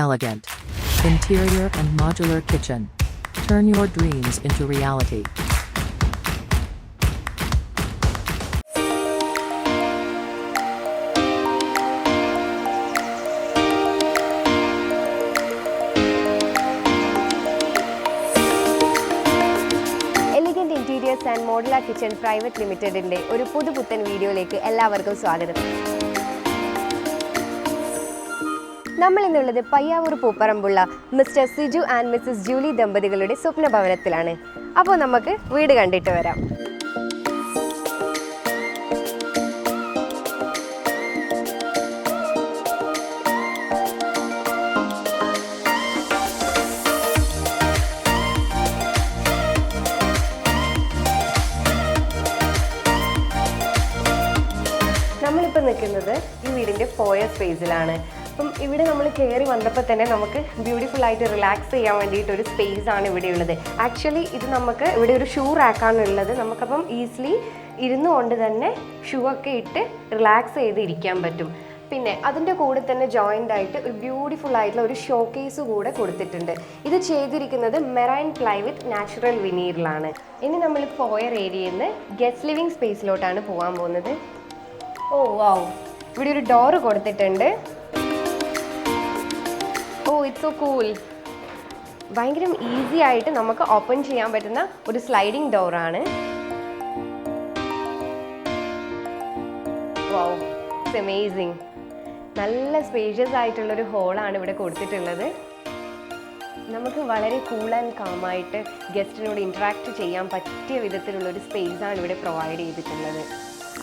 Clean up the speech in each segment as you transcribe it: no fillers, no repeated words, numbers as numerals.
elegant interior and modular kitchen. Turn your dreams into reality. Elegant Interiors and Modular Kitchen Private Limited ന്റെ ഒരു പുതുപുത്തൻ വീഡിയോയിലേക്ക് എല്ലാവർക്കും സ്വാഗതം. നമ്മൾ ഇന്നുള്ളത് പയ്യാവൂർ പൂപ്പറമ്പുള്ള mister Siju and missus Julie ദമ്പതികളുടെ സ്വപ്ന ഭവനത്തിലാണ്. അപ്പോൾ നമുക്ക് വീട് കണ്ടിട്ട് വരാം. നമ്മളിപ്പോൾ നിൽക്കുന്നത് ഈ വീടിൻ്റെ ഫോയർ സ്പേസിലാണ്. അപ്പം ഇവിടെ നമ്മൾ കയറി വന്നപ്പോൾ തന്നെ നമുക്ക് ബ്യൂട്ടിഫുൾ ആയിട്ട് റിലാക്സ് ചെയ്യാൻ വേണ്ടിയിട്ട് ഒരു സ്പേസ് ആണ് ഇവിടെ ഉള്ളത്. ആക്ച്വലി ഇത് നമുക്ക് ഇവിടെ ഒരു ഷൂ റാക്കാണുള്ളത്. നമുക്കപ്പം ഈസിലി ഇരുന്നു കൊണ്ട് തന്നെ ഷൂ ഒക്കെ ഇട്ട് റിലാക്സ് ചെയ്ത് ഇരിക്കാൻ പറ്റും. പിന്നെ അതിൻ്റെ കൂടെ തന്നെ ജോയിൻ്റ് ആയിട്ട് ഒരു ബ്യൂട്ടിഫുൾ ആയിട്ടുള്ള ഒരു ഷോ കേസ് കൂടെ കൊടുത്തിട്ടുണ്ട്. ഇത് ചെയ്തിരിക്കുന്നത് മെറൈൻ പ്ലൈ വിത്ത് നാച്ചുറൽ വിനീറിലാണ്. ഇനി നമ്മൾ ഫോയർ ഏരിയയിൽ നിന്ന് ഗസ്റ്റ് ലിവിങ് സ്പേസിലോട്ടാണ് പോകാൻ പോകുന്നത്. ഓ വാവ്, ഇവിടെ ഒരു ഡോറ് കൊടുത്തിട്ടുണ്ട്. Oh it's so cool. ഭയങ്കര ഈസി ആയിട്ട് നമുക്ക് ഓപ്പൺ ചെയ്യാൻ പറ്റുന്ന ഒരു സ്ലൈഡിങ് ഡോറാണ്. Wow, it's amazing. നല്ല സ്പേഷ്യസ് ആയിട്ടുള്ളൊരു ഹോളാണ് ഇവിടെ കൊടുത്തിട്ടുള്ളത്. നമുക്ക് വളരെ കൂൾ ആൻഡ് കാമായിട്ട് ഗസ്റ്റിനോട് ഇൻട്രാക്ട് ചെയ്യാൻ പറ്റിയ വിധത്തിലുള്ളൊരു സ്പേസാണ് ഇവിടെ പ്രൊവൈഡ് ചെയ്തിട്ടുള്ളത്.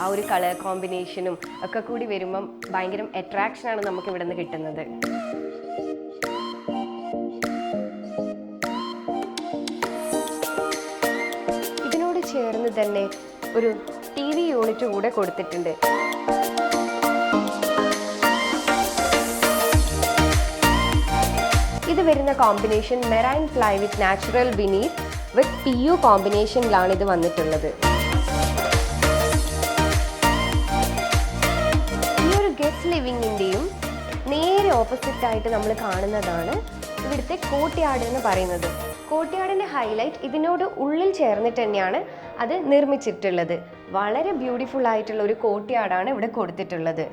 ആ ഒരു കളർ കോമ്പിനേഷനും ഒക്കെ കൂടി വരുമ്പം ഭയങ്കര അട്രാക്ഷനാണ് നമുക്ക് ഇവിടെ നിന്ന് കിട്ടുന്നത്. ഇതിനോട് ചേർന്ന് തന്നെ ഒരു TV യൂണിറ്റ് കൂടെ കൊടുത്തിട്ടുണ്ട്. ഇത് വരുന്ന combination marine ply with natural veneer with PU കോമ്പിനേഷനിലാണ് ഇത് വന്നിട്ടുള്ളത്. ലിവിങ്ങിൻ്റെയും നേരെ ഓപ്പോസിറ്റ് ആയിട്ട് നമ്മൾ കാണുന്നതാണ് ഇവിടുത്തെ കോർട്ട്യാർഡ് എന്ന് പറയുന്നത്. കോർട്ട്യാർഡിൻ്റെ ഹൈലൈറ്റ് ഇതിനോട് ഉള്ളിൽ ചേർന്നിട്ട് തന്നെയാണ് അത് നിർമ്മിച്ചിട്ടുള്ളത്. വളരെ ബ്യൂട്ടിഫുൾ ആയിട്ടുള്ള ഒരു കോർട്ട്യാർഡാണ് ഇവിടെ കൊടുത്തിട്ടുള്ളത്.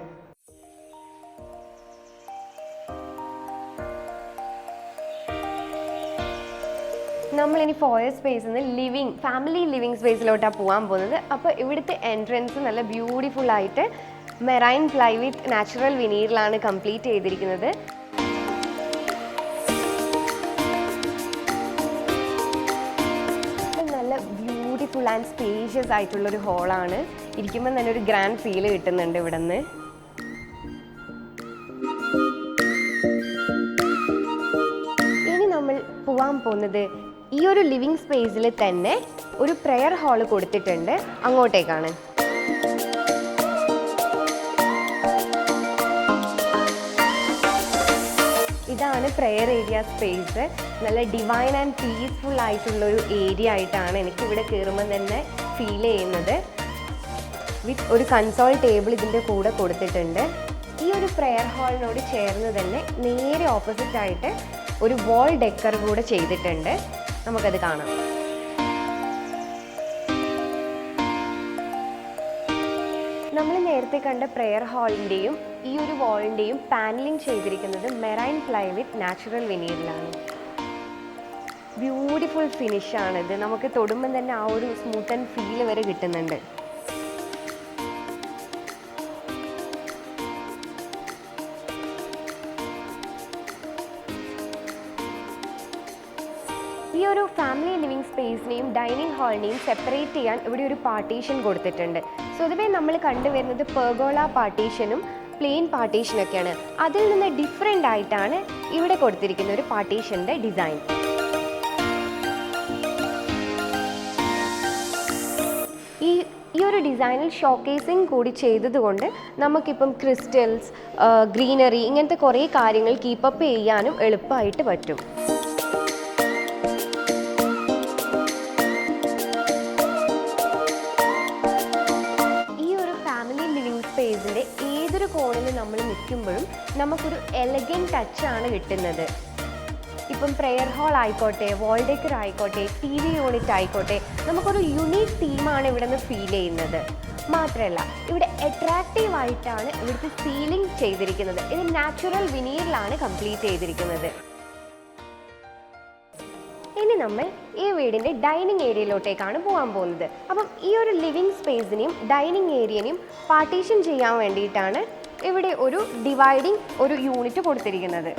നമ്മളിനി ഫോയർ സ്പേസിൽ നിന്ന് ഫാമിലി ലിവിങ് സ്പേസിലോട്ടാണ് പോകാൻ പോകുന്നത്. അപ്പോൾ ഇവിടുത്തെ എൻട്രൻസ് നല്ല ബ്യൂട്ടിഫുൾ ആയിട്ട് മെറൈൻ പ്ലൈ വിത്ത് നാച്ചുറൽ വിനീറിലാണ് കംപ്ലീറ്റ് ചെയ്തിരിക്കുന്നത്. നല്ല ബ്യൂട്ടിഫുൾ ആൻഡ് സ്പേഷ്യസ് ആയിട്ടുള്ളൊരു ഹോളാണ്. ഇരിക്കുമ്പോൾ തന്നെ ഒരു ഗ്രാൻഡ് ഫീല് കിട്ടുന്നുണ്ട് ഇവിടെ നിന്ന്. ഇനി നമ്മൾ പോകാൻ പോകുന്നത് ഈ ഒരു ലിവിങ് സ്പേസിൽ തന്നെ ഒരു പ്രെയർ ഹാള് കൊടുത്തിട്ടുണ്ട്, അങ്ങോട്ടേക്കാണ്. ഇതാണ് പ്രെയർ ഏരിയ സ്പേസ്. നല്ല ഡിവൈൻ ആൻഡ് പീസ്ഫുൾ ആയിട്ടുള്ളൊരു ഏരിയ ആയിട്ടാണ് എനിക്കിവിടെ കയറുമ്പോൾ തന്നെ ഫീൽ ചെയ്യുന്നത്. വിത്ത് ഒരു കൺസോൾ ടേബിൾ ഇതിൻ്റെ കൂടെ കൊടുത്തിട്ടുണ്ട്. ഈ ഒരു പ്രെയർ ഹാളിനോട് ചേർന്ന് തന്നെ നേരെ ഓപ്പോസിറ്റ് ആയിട്ട് ഒരു വാൾ ഡെക്കർ കൂടെ ചെയ്തിട്ടുണ്ട്. നമുക്കത് കാണാം. നമ്മൾ നേരത്തെ കണ്ട പ്രെയർ ഹാളിൻ്റെയും ഈ ഒരു വാളിൻ്റെയും പാനലിംഗ് ചെയ്തിരിക്കുന്നത് മെറൈൻ പ്ലൈ വിത്ത് നാച്ചുറൽ വിനീറിലാണ്. ബ്യൂട്ടിഫുൾ ഫിനിഷാണിത്. നമുക്ക് തൊടുമ്പം തന്നെ ആ ഒരു സ്മൂത്ത് ആൻഡ് ഫീൽ വരെ കിട്ടുന്നുണ്ട്. ഈ ഒരു ഫാമിലി ലിവിങ് സ്പേസിനെയും ഡൈനിങ് ഹാളിനെയും സെപ്പറേറ്റ് ചെയ്യാൻ ഇവിടെ ഒരു പാർട്ടീഷൻ കൊടുത്തിട്ടുണ്ട്. സ്വതവേ നമ്മൾ കണ്ടുവരുന്നത് പെർഗോള പാർട്ടീഷനും പ്ലെയിൻ പാർട്ടീഷനൊക്കെയാണ്. അതിൽ നിന്ന് ഡിഫറെൻ്റ് ആയിട്ടാണ് ഇവിടെ കൊടുത്തിരിക്കുന്ന ഒരു പാർട്ടീഷൻ്റെ ഡിസൈൻ. ഈ ഒരു ഡിസൈനിൽ ഷോക്കേസിങ് കൂടി ചെയ്തതുകൊണ്ട് നമുക്കിപ്പം ക്രിസ്റ്റൽസ്, ഗ്രീനറി ഇങ്ങനത്തെ കുറേ കാര്യങ്ങൾ കീപ്പപ്പ് ചെയ്യാനും എളുപ്പമായിട്ട് പറ്റും. ഏതൊരു കോണിൽ നമ്മൾ നിൽക്കുമ്പോഴും നമുക്കൊരു എലഗൻറ്റ് ടച്ചാണ് കിട്ടുന്നത്. ഇപ്പം പ്രെയർ ഹാൾ ആയിക്കോട്ടെ, വാൾ ഡെക്കർ ആയിക്കോട്ടെ, TV യൂണിറ്റ് ആയിക്കോട്ടെ, നമുക്കൊരു യുണീക്ക് തീമാണ് ഇവിടെ നിന്ന് ഫീൽ ചെയ്യുന്നത്. മാത്രമല്ല ഇവിടെ അട്രാക്റ്റീവ് ആയിട്ടാണ് ഇവിടുത്തെ സീലിംഗ് ചെയ്തിരിക്കുന്നത്. ഇത് നാച്ചുറൽ വിനീറിലാണ് കംപ്ലീറ്റ് ചെയ്തിരിക്കുന്നത്. ഇനി നമ്മൾ ഈ വീടിൻ്റെ ഡൈനിങ് ഏരിയയിലോട്ടേക്കാണ് പോകാൻ പോകുന്നത്. അപ്പം ഈ ഒരു ലിവിങ് സ്പേസിനെയും ഡൈനിങ് ഏരിയനെയും പാർട്ടീഷൻ ചെയ്യാൻ വേണ്ടിയിട്ടാണ് ഇവിടെ ഒരു ഡിവൈഡിങ് ഒരു യൂണിറ്റ് കൊടുത്തിരിക്കുന്നത്.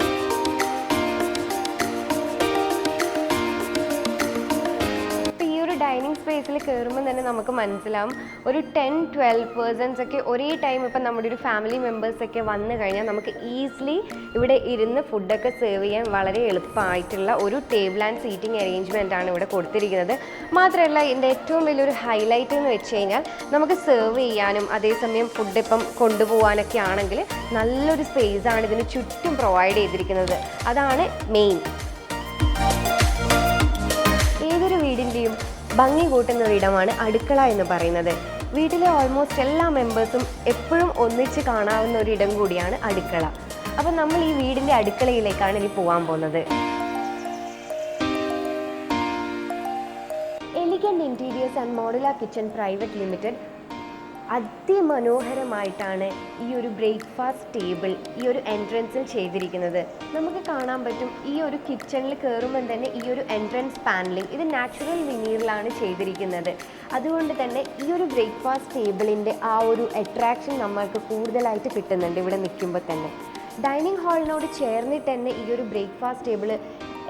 ഡൈനിങ് സ്പേസിൽ കയറുമ്പോൾ തന്നെ നമുക്ക് മനസ്സിലാവും ഒരു 10-12 പേഴ്സൺസ് ഒക്കെ ഒരേ ടൈം ഇപ്പം നമ്മുടെ ഒരു ഫാമിലി മെമ്പേഴ്സൊക്കെ വന്നു കഴിഞ്ഞാൽ നമുക്ക് ഈസിലി ഇവിടെ ഇരുന്ന് ഫുഡൊക്കെ സെർവ് ചെയ്യാൻ വളരെ എളുപ്പമായിട്ടുള്ള ഒരു ടേബിൾ ആൻഡ് സീറ്റിംഗ് അറേഞ്ച്മെൻ്റ് ആണ് ഇവിടെ കൊടുത്തിരിക്കുന്നത്. മാത്രമല്ല ഇതിൻ്റെ ഏറ്റവും വലിയൊരു ഹൈലൈറ്റ് എന്ന് വെച്ച് കഴിഞ്ഞാൽ നമുക്ക് സെർവ് ചെയ്യാനും അതേസമയം ഫുഡ് ഇപ്പം കൊണ്ടുപോകാനൊക്കെ ആണെങ്കിൽ നല്ലൊരു സ്പേസാണ് ഇതിന് ചുറ്റും പ്രൊവൈഡ് ചെയ്തിരിക്കുന്നത്. അതാണ് മെയിൻ. ഏതൊരു വീടിൻ്റെയും ഭംഗി കൂട്ടുന്ന ഒരിടമാണ് അടുക്കള എന്ന് പറയുന്നത്. വീട്ടിലെ ഓൾമോസ്റ്റ് എല്ലാ മെമ്പേഴ്സും എപ്പോഴും ഒന്നിച്ച് കാണാവുന്ന ഒരിടം കൂടിയാണ് അടുക്കള. അപ്പം നമ്മൾ ഈ വീടിൻ്റെ അടുക്കളയിലേക്കാണ് ഇനി പോകാൻ പോകുന്നത്. Elegant interiors and modular kitchen private limited അതിമനോഹരമായിട്ടാണ് ഈ ഒരു ബ്രേക്ക്ഫാസ്റ്റ് ടേബിൾ ഈ ഒരു എൻട്രൻസിൽ ചെയ്തിരിക്കുന്നത്. നമുക്ക് കാണാൻ പറ്റും ഈ ഒരു കിച്ചണിൽ കയറുമ്പം തന്നെ ഈ ഒരു എൻട്രൻസ് പാനലിംഗ് ഇത് നാച്ചുറൽ വിനീറിലാണ് ചെയ്തിരിക്കുന്നത്. അതുകൊണ്ട് തന്നെ ഈ ഒരു ബ്രേക്ക്ഫാസ്റ്റ് ടേബിളിൻ്റെ ആ ഒരു അട്രാക്ഷൻ നമ്മൾക്ക് കൂടുതലായിട്ട് കിട്ടുന്നുണ്ട് ഇവിടെ നിൽക്കുമ്പോൾ തന്നെ. ഡൈനിങ് ഹാളിനോട് ചേർന്നിട്ട് തന്നെ ഈ ഒരു breakfast table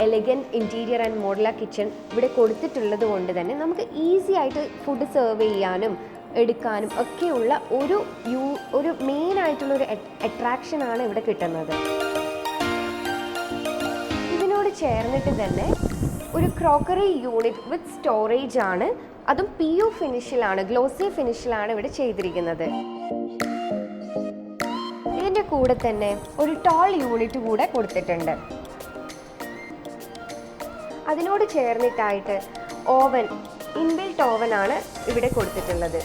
elegant interior and modular kitchen ഇവിടെ കൊടുത്തിട്ടുള്ളത് കൊണ്ട് തന്നെ നമുക്ക് ഈസി ആയിട്ട് ഫുഡ് സെർവ് ചെയ്യാനും എടുക്കാനും ഒക്കെയുള്ള ഒരു മെയിൻ ആയിട്ടുള്ളൊരു അട്രാക്ഷനാണ് ഇവിടെ കിട്ടുന്നത്. ഇതിനോട് ചേർന്നിട്ട് തന്നെ ഒരു ക്രോക്കറി യൂണിറ്റ് വിത്ത് സ്റ്റോറേജ് ആണ്. അതും PU ഫിനിഷിലാണ്, ഗ്ലോസി ഫിനിഷിലാണ് ഇവിടെ ചെയ്തിരിക്കുന്നത്. ഇതിൻ്റെ കൂടെ തന്നെ ഒരു ടോൾ യൂണിറ്റ് കൂടെ കൊടുത്തിട്ടുണ്ട്. അതിനോട് ചേർന്നിട്ടായിട്ട് ഓവൻ, ഇൻബിൽറ്റ് ഓവനാണ് ഇവിടെ കൊടുത്തിട്ടുള്ളത്.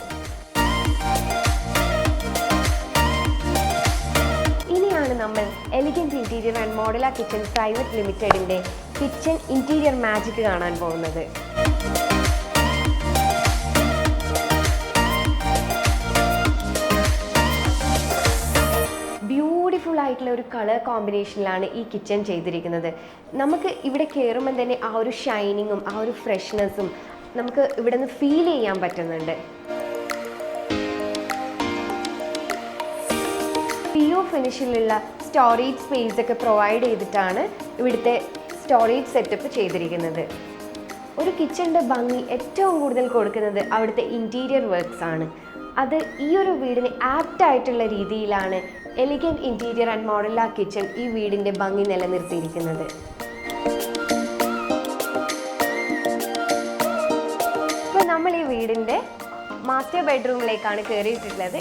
ഇനിയാണ് നമ്മൾ elegant interior and modular kitchen private ലിമിറ്റഡിൻ്റെ കിച്ചൺ ഇന്റീരിയർ മാജിക് കാണാൻ പോകുന്നത്. ബ്യൂട്ടിഫുൾ ആയിട്ടുള്ള ഒരു കളർ കോമ്പിനേഷനിലാണ് ഈ കിച്ചൺ ചെയ്തിരിക്കുന്നത്. നമുക്ക് ഇവിടെ കയറുമ്പം തന്നെ ആ ഒരു ഷൈനിങ്ങും ആ ഒരു ഫ്രഷ്നെസ്സും നമുക്ക് ഇവിടെ നിന്ന് ഫീൽ ചെയ്യാൻ പറ്റുന്നുണ്ട്. PU ഫിനിഷിലുള്ള സ്റ്റോറേജ് സ്പേസ് ഒക്കെ പ്രൊവൈഡ് ചെയ്തിട്ടാണ് ഇവിടുത്തെ സ്റ്റോറേജ് സെറ്റപ്പ് ചെയ്തിരിക്കുന്നത്. ഒരു കിച്ചണിൻ്റെ ഭംഗി ഏറ്റവും കൂടുതൽ കൊടുക്കുന്നത് അവിടുത്തെ ഇൻറ്റീരിയർ വർക്ക്സ് ആണ്. അത് ഈ ഒരു വീടിന് ആപ്റ്റ് ആയിട്ടുള്ള രീതിയിലാണ് elegant interior and modular kitchen ഈ വീടിൻ്റെ ഭംഗി നിലനിർത്തിയിരിക്കുന്നത്. ഇപ്പോൾ നമ്മൾ ഈ വീടിൻ്റെ മാസ്റ്റർ ബെഡ്റൂമിലേക്കാണ് കയറിയിട്ടുള്ളത്.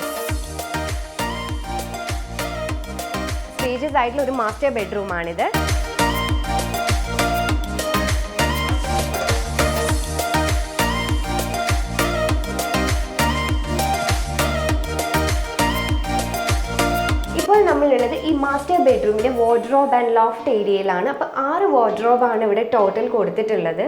സ്പേഷ്യസ് ആയിട്ടുള്ള ഒരു മാസ്റ്റർ ബെഡ്റൂമാണിത്. ഇപ്പോൾ നമ്മളുള്ളത് ഈ മാസ്റ്റർ ബെഡ്റൂമിൻ്റെ വാർഡ്രോബ് ആൻഡ് ലോഫ്റ്റ് ഏരിയയിലാണ്. അപ്പോൾ 6 വാർഡ്രോബാണ് ഇവിടെ ടോട്ടൽ കൊടുത്തിട്ടുള്ളത്.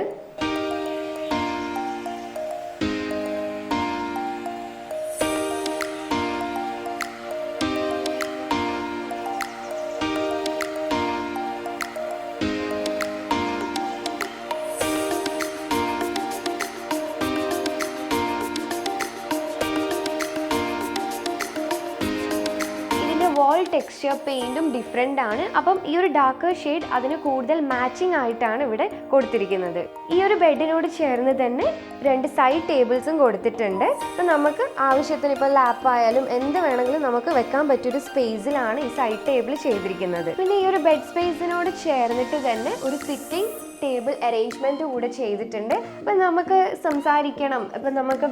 വാൾ ടെക്സ്ചർ പെയിൻറ്റും ഡിഫറെൻ്റ് ആണ്. അപ്പം ഈ ഒരു ഡാർക്കർ ഷെയ്ഡ് അതിന് കൂടുതൽ മാച്ചിങ് ആയിട്ടാണ് ഇവിടെ കൊടുത്തിരിക്കുന്നത്. ഈ ഒരു ബെഡിനോട് ചേർന്ന് തന്നെ 2 സൈഡ് ടേബിൾസും കൊടുത്തിട്ടുണ്ട്. അപ്പം നമുക്ക് ആവശ്യത്തിന് ഇപ്പോൾ ലാപ്പ് ആയാലും എന്ത് വേണമെങ്കിലും നമുക്ക് വെക്കാൻ പറ്റിയൊരു സ്പേസിലാണ് ഈ സൈഡ് ടേബിൾ ചെയ്തിരിക്കുന്നത്. പിന്നെ ഈ ഒരു ബെഡ് സ്പേസിനോട് ചേർന്നിട്ട് തന്നെ ഒരു സിറ്റിംഗ് ടേബിൾ അറേഞ്ച്മെൻറ്റ് കൂടെ ചെയ്തിട്ടുണ്ട്. അപ്പം നമുക്ക് സംസാരിക്കണം, ഇപ്പം നമുക്ക്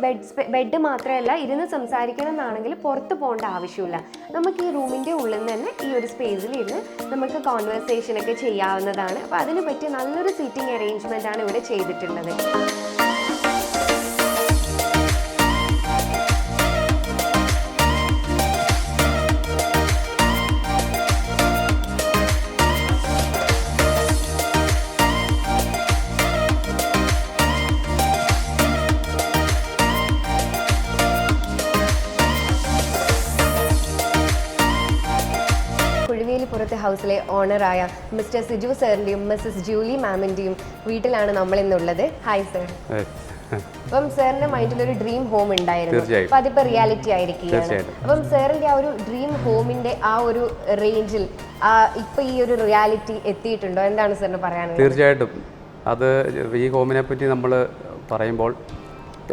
ബെഡ് മാത്രമല്ല ഇരുന്ന് സംസാരിക്കണം എന്നാണെങ്കിൽ പുറത്ത് പോകേണ്ട ആവശ്യമില്ല. നമുക്ക് ഈ റൂമിൻ്റെ ഉള്ളിൽ തന്നെ ഈ ഒരു സ്പേസിൽ ഇരുന്ന് നമുക്ക് കോൺവെർസേഷനൊക്കെ ചെയ്യാവുന്നതാണ്. അപ്പോൾ അതിന് പറ്റിയ നല്ലൊരു സീറ്റിംഗ് അറേഞ്ച്മെൻ്റ് ആണ് ഇവിടെ ചെയ്തിട്ടുള്ളത്. ഹൗസിലെ ഓണറായ മിസ്റ്റർ സിജു സാറിൻ്റെയും മിസ്സസ് ജൂലി മാമിൻ്റെയും വീട്ടിലാണ് നമ്മൾ ഇന്നുള്ളത്. Hi sir. അപ്പം സാറിന്റെ മൈൻഡിലൊരു ഡ്രീം ഹോം ഉണ്ടായിരുന്നു, അപ്പം അതിപ്പോൾ റിയാലിറ്റി ആയിരിക്കുകയാണ്. അപ്പം സാറിന്റെ ആ ഒരു ഡ്രീം ഹോമിന്റെ ആ ഒരു റേഞ്ചിൽ ഇപ്പം ഈ ഒരു റിയാലിറ്റി എത്തിയിട്ടുണ്ടോ? എന്താണ് സാറിന് പറയാനുള്ളത്? തീർച്ചയായിട്ടും. അത് ഈ ഹോമിനെ പറ്റി നമ്മൾ പറയുമ്പോൾ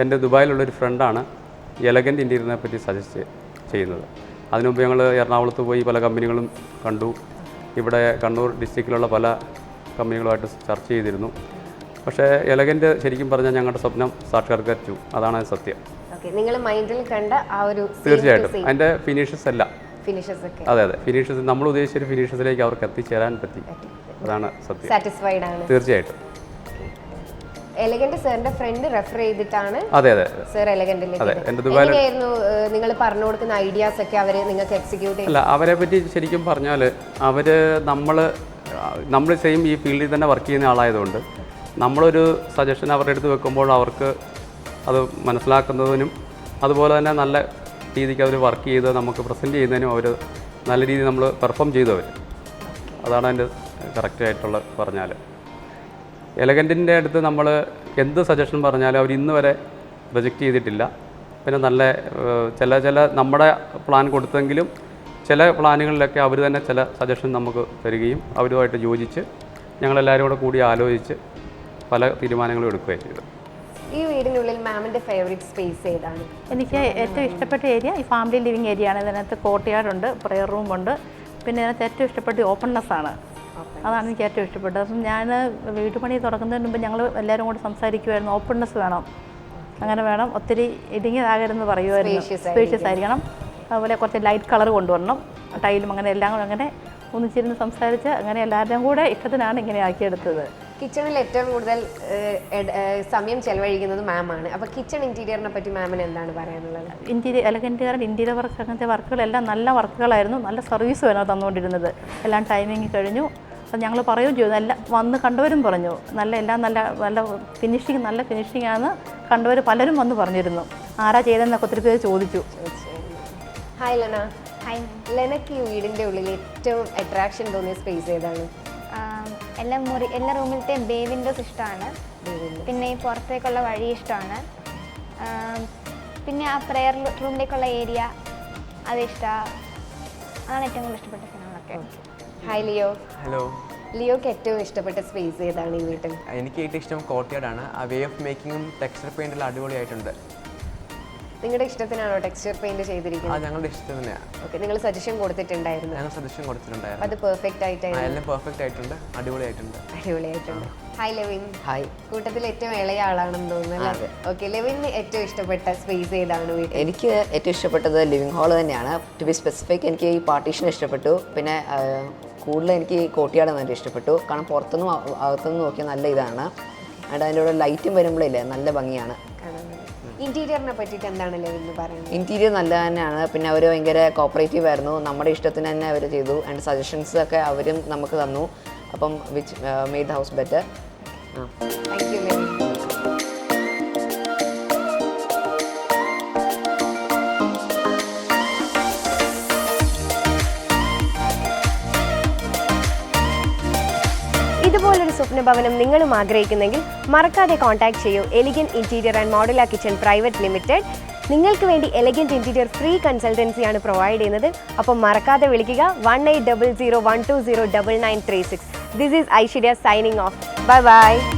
എൻ്റെ ദുബായിലുള്ളൊരു ഫ്രണ്ടാണ് എലഗൻറ്റ് ഇൻറ്റീരിയറിനെ പറ്റി സജസ്റ്റ് ചെയ്യുന്നത്. അതിനുമുമ്പ് ഞങ്ങൾ എറണാകുളത്ത് പോയി പല കമ്പനികളും കണ്ടു. ഇവിടെ കണ്ണൂർ ഡിസ്ട്രിക്റ്റിലുള്ള പല കമ്പനികളുമായിട്ട് ചർച്ച ചെയ്തിരുന്നു. പക്ഷേ എലഗൻറ്റ് ശരിക്കും പറഞ്ഞാൽ ഞങ്ങളുടെ സ്വപ്നം സാക്ഷാത്കരിച്ചു. അതാണ് സത്യം. നിങ്ങൾ മൈൻഡിൽ കണ്ട ആ ഒരു തീർച്ചയായിട്ടും അതിൻ്റെ ഫിനിഷസ് അല്ല, അതെ ഫിനിഷസ് നമ്മൾ ഉദ്ദേശിച്ച ഒരു ഫിനിഷസിലേക്ക് അവർക്ക് എത്തിച്ചേരാൻ പറ്റി. അതാണ് സത്യം. സാറ്റിസ്ഫൈഡ് ആണ് തീർച്ചയായിട്ടും. എലഗന്റ് സാറിന്റെ ഫ്രണ്ട് റെഫർ ചെയ്തിട്ടാണ് അതെ സാർ എലഗന്റിലേക്ക്. എങ്ങനെയായിരുന്നു നിങ്ങൾ പറഞ്ഞു കൊടുക്കുന്ന ഐഡിയാസ് ഒക്കെ അവര് നിങ്ങൾക്ക് എക്സിക്യൂട്ട് ചെയ്തു? അല്ല, അവരെ പറ്റി ശരിക്കും പറഞ്ഞാൽ അവർ നമ്മൾ സെയിം ഈ ഫീൽഡിൽ തന്നെ വർക്ക് ചെയ്യുന്ന ആളായതുകൊണ്ട് നമ്മളൊരു സജഷൻ അവരുടെ അടുത്ത് വെക്കുമ്പോൾ അവർക്ക് അത് മനസ്സിലാക്കുന്നതിനും അതുപോലെ തന്നെ നല്ല രീതിക്ക് അവർ വർക്ക് ചെയ്ത് നമുക്ക് പ്രസൻറ്റ് ചെയ്യുന്നതിനും അവർ നല്ല രീതിയിൽ നമ്മൾ പെർഫോം ചെയ്തു അവർ. അതാണ് അതിൻ്റെ കറക്റ്റായിട്ടുള്ള പറഞ്ഞാൽ. എലഗൻറ്റിൻ്റെ അടുത്ത് നമ്മൾ എന്ത് സജഷൻ പറഞ്ഞാലും അവർ ഇന്ന് വരെ റിജക്റ്റ് ചെയ്തിട്ടില്ല. പിന്നെ നല്ല ചില നമ്മുടെ പ്ലാൻ കൊടുത്തെങ്കിലും ചില പ്ലാനുകളിലൊക്കെ അവർ തന്നെ ചില സജഷൻ നമുക്ക് തരികയും അവരുമായിട്ട് യോജിച്ച് ഞങ്ങളെല്ലാവരും കൂടി ആലോചിച്ച് പല തീരുമാനങ്ങളും എടുക്കുകയും ചെയ്തു. ഈ വീടിനുള്ളിൽ മാമിൻ്റെ ഫേവറേറ്റ് സ്പേസ് ഏതാണ്? എനിക്ക് ഏറ്റവും ഇഷ്ടപ്പെട്ട ഏരിയ ഈ ഫാമിലി ലിവിങ് ഏരിയ ആണ്. ഇതിനകത്ത് കോർട്ട്യാർഡുണ്ട്, പ്രെയർ റൂമുണ്ട്. പിന്നെ ഇതിനകത്ത് ഏറ്റവും ഇഷ്ടപ്പെട്ട ഓപ്പൺനെസ് ആണ്. അതാണ് എനിക്ക് ഏറ്റവും ഇഷ്ടപ്പെട്ടത്. അപ്പം ഞാൻ വീട്ടുപണി തുടങ്ങുന്നതിന് മുമ്പ് ഞങ്ങൾ എല്ലാവരും കൂടി സംസാരിക്കുമായിരുന്നു, ഓപ്പൺനെസ് വേണം, അങ്ങനെ വേണം, ഒത്തിരി ഇടുങ്ങിയതാകരുതെന്ന് പറയുമായിരുന്നു, സ്പേഷ്യസ് ആയിരിക്കണം, അതുപോലെ കുറച്ച് ലൈറ്റ് കളർ കൊണ്ടുവരണം, ടൈലും അങ്ങനെ എല്ലാം കൂടെ അങ്ങനെ ഒന്നിച്ചിരുന്ന് സംസാരിച്ച് അങ്ങനെ എല്ലാവരുടെയും കൂടെ ഇഷ്ടത്തിനാണ് ഇങ്ങനെ ആക്കിയെടുത്തത്. കിച്ചണിൽ ഏറ്റവും കൂടുതൽ സമയം ചെലവഴിക്കുന്നത് മാമാണ്. അപ്പോൾ കിച്ചൺ ഇൻറ്റീരിയറിനെ പറ്റി മാമിന് എന്താണ് പറയാനുള്ളത്? എലഗൻറ്റുകാരുടെ ഇൻറ്റീരിയർ വർക്ക് അങ്ങനത്തെ വർക്കുകളെല്ലാം നല്ല വർക്കുകളായിരുന്നു. നല്ല സർവീസ് വേണം തന്നുകൊണ്ടിരുന്നത്. എല്ലാം ടൈമിങ് കഴിഞ്ഞു. അപ്പം ഞങ്ങൾ പറയുകയും ചെയ്തു, എല്ലാം വന്ന് കണ്ടവരും പറഞ്ഞു എല്ലാം നല്ല ഫിനിഷിങ്, നല്ല ഫിനിഷിംഗ് ആണ് കണ്ടവർ പലരും വന്ന് പറഞ്ഞിരുന്നു. ആരാ ചെയ്തതെന്നൊക്കെ ഒത്തിരി പേര് ചോദിച്ചു. ഹായ് ലെന. ഹായ്. ലെനക്ക് ഈ വീടിൻ്റെ ഉള്ളിൽ ഏറ്റവും അട്രാക്ഷൻ തോന്നിയ സ്പേസ് ഏതാണ്? എല്ലാ റൂമിലത്തെ ബേ വിൻഡോസ് ഇഷ്ടമാണ്. പിന്നെ ഈ പുറത്തേക്കുള്ള വഴി ഇഷ്ടമാണ്. പിന്നെ ആ പ്രെയർ റൂമിലേക്കുള്ള ഏരിയ അത് ഇഷ്ടമാണ്. അതാണ് ഏറ്റവും കൂടുതൽ ഇഷ്ടപ്പെട്ട സ്ഥലങ്ങളൊക്കെ. Hi Leo. ഹലോ. ലിയോക്ക് ഏറ്റവും ഇഷ്ടപ്പെട്ട സ്പേസ് ഏതാണ് ഈ വീട്ടിൽ? എനിക്ക് ഏറ്റവും ഇഷ്ടം കോർട്ട്യാർഡാണ്. ആ വേ ഓഫ് മേക്കിങ്ങും ടെക്സ്ചർ പെയിൻറ്റെല്ലാം അടിപൊളിയായിട്ടുണ്ട്. നിങ്ങളുടെ ഇഷ്ടത്തിനാണോ ടെക്സ്ചർ പെയിന്റ് ചെയ്തിരിക്കുന്നത്? ഞങ്ങളുടെ ഇഷ്ടം തന്നെയാണ്. ഓക്കെ, നിങ്ങൾ സജഷൻ കൊടുത്തിട്ടുണ്ടായിരുന്നു? ഞങ്ങൾ സജഷൻ കൊടുത്തിട്ടുണ്ടായിരുന്നു. അത് പെർഫെക്റ്റ് ആയിട്ടായിരുന്നു? എല്ലാം പെർഫെക്റ്റ് ആയിട്ടുണ്ട്, അടിപൊളിയായിട്ടുണ്ട്. Hi Levin. ഹായ്. കൂട്ടത്തിൽ ഏറ്റവും ഇളയ ആളാണെന്ന് തോന്നുന്നു. ഓക്കെ, ലെവിന് ഏറ്റവും ഇഷ്ടപ്പെട്ട സ്പേസ് ഏതാണ് വീട്ടിൽ? എനിക്ക് ഏറ്റവും ഇഷ്ടപ്പെട്ടത് ലിവിങ് ഹാൾ തന്നെയാണ്. ടു ബി സ്പെസിഫിക്, എനിക്ക് ഈ പാർട്ടീഷൻ ഇഷ്ടപ്പെട്ടു. പിന്നെ കൂടുതൽ എനിക്ക് കോർട്ട്യാർഡ് നല്ല ഇഷ്ടപ്പെട്ടു. കാരണം പുറത്തുനിന്നും അകത്തുനിന്നും നോക്കിയാൽ നല്ല ഇതാണ്. ആൻഡ് അതിൻ്റെ കൂടെ ലൈറ്റും വരുമ്പോഴില്ലേ നല്ല ഭംഗിയാണ്. ഇന്റീരിയറിനെ പറ്റിയിട്ട് എന്താണ് ലെവിന് പറയുന്നത്? ഇന്റീരിയർ നല്ല തന്നെയാണ്. പിന്നെ അവർ ഭയങ്കര കോപ്പറേറ്റീവ് ആയിരുന്നു. നമ്മുടെ ഇഷ്ടത്തിന് തന്നെ അവർ ചെയ്തു. ആൻഡ് സജഷൻസ് ഒക്കെ അവരും നമുക്ക് തന്നു. അപ്പം which made the house better. Thank you Levin. ഇതുപോലൊരു സ്വപ്നഭവനം നിങ്ങളും ആഗ്രഹിക്കുന്നെങ്കിൽ മറക്കാതെ കോൺടാക്ട് ചെയ്യൂ elegant interior and modular kitchen private limited. നിങ്ങൾക്ക് വേണ്ടി എലിഗൻറ്റ് ഇൻറ്റീരിയർ ഫ്രീ കൺസൾട്ടൻസിയാണ് പ്രൊവൈഡ് ചെയ്യുന്നത്. അപ്പം മറക്കാതെ വിളിക്കുക 1800 120 9936. This is Aishwarya signing off. Bye bye.